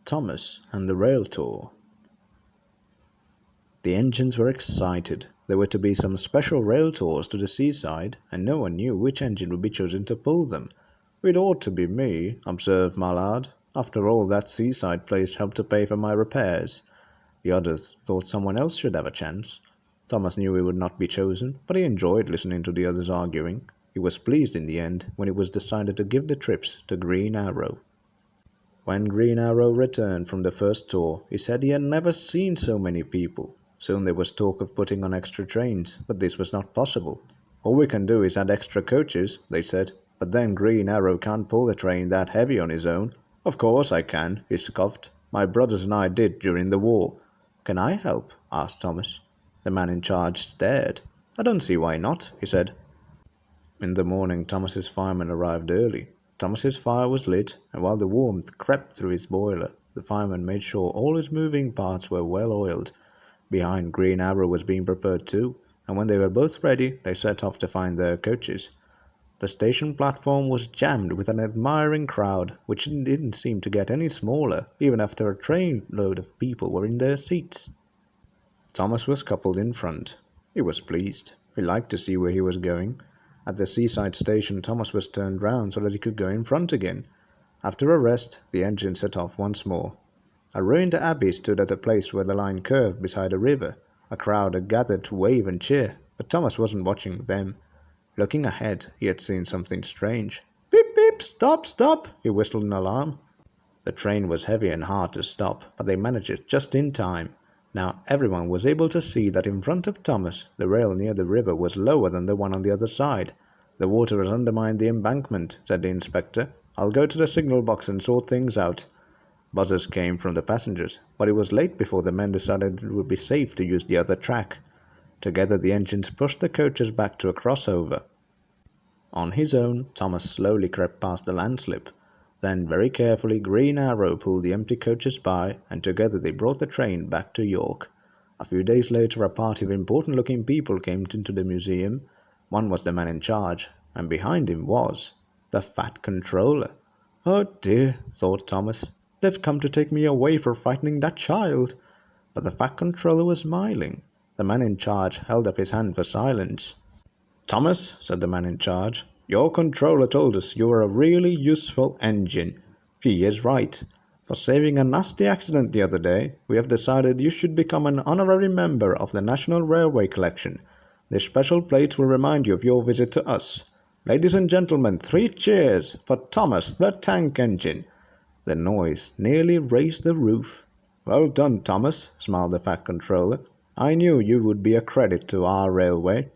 Thomas and the Railtour. The engines were excited. There were to be some special rail tours to the seaside, and no one knew which engine would be chosen to pull them. "It ought to be me," observed my lad. "After all, that seaside place helped to pay for my repairs." The others thought someone else should have a chance. Thomas knew he would not be chosen, but he enjoyed listening to the others arguing. He was pleased in the end when it was decided to give the trips to Green Arrow. When Green Arrow returned from the first tour, he said he had never seen so many people. Soon there was talk of putting on extra trains, but this was not possible. "All we can do is add extra coaches," they said, "but then Green Arrow can't pull a train that heavy on his own." "Of course I can," he scoffed. "My brothers and I did during the war." "Can I help?" asked Thomas. The man in charge stared. "I don't see why not," he said. In the morning, Thomas's fireman arrived early. Thomas's fire was lit, and while the warmth crept through his boiler, the fireman made sure all his moving parts were well oiled. Behind, Green Arrow was being prepared too, and when they were both ready, they set off to find their coaches. The station platform was jammed with an admiring crowd, which didn't seem to get any smaller, even after a trainload of people were in their seats. Thomas was coupled in front. He was pleased. He liked to see where he was going. At the seaside station, Thomas was turned round so that he could go in front again. After a rest, the engine set off once more. A ruined abbey stood at a place where the line curved beside a river. A crowd had gathered to wave and cheer, but Thomas wasn't watching them. Looking ahead, he had seen something strange. "Beep, beep, stop, stop," he whistled in alarm. The train was heavy and hard to stop, but they managed it just in time. Now everyone was able to see that in front of Thomas, the rail near the river was lower than the one on the other side. "The water has undermined the embankment," said the inspector. "I'll go to the signal box and sort things out." Buzzers came from the passengers, but it was late before the men decided it would be safe to use the other track. Together the engines pushed the coaches back to a crossover. On his own, Thomas slowly crept past the landslip. Then, very carefully, Green Arrow pulled the empty coaches by, and together they brought the train back to York. A few days later, a party of important-looking people came into the museum. One was the man in charge, and behind him was the Fat Controller. "Oh dear," thought Thomas, "they've come to take me away for frightening that child." But the Fat Controller was smiling. The man in charge held up his hand for silence. "Thomas," said the man in charge, "your controller told us you were a really useful engine. He is right. For saving a nasty accident the other day, we have decided you should become an honorary member of the National Railway Collection. This special plate will remind you of your visit to us. Ladies and gentlemen, 3 cheers for Thomas the Tank Engine." The noise nearly raised the roof. "Well done, Thomas," smiled the Fat Controller. "I knew you would be a credit to our railway."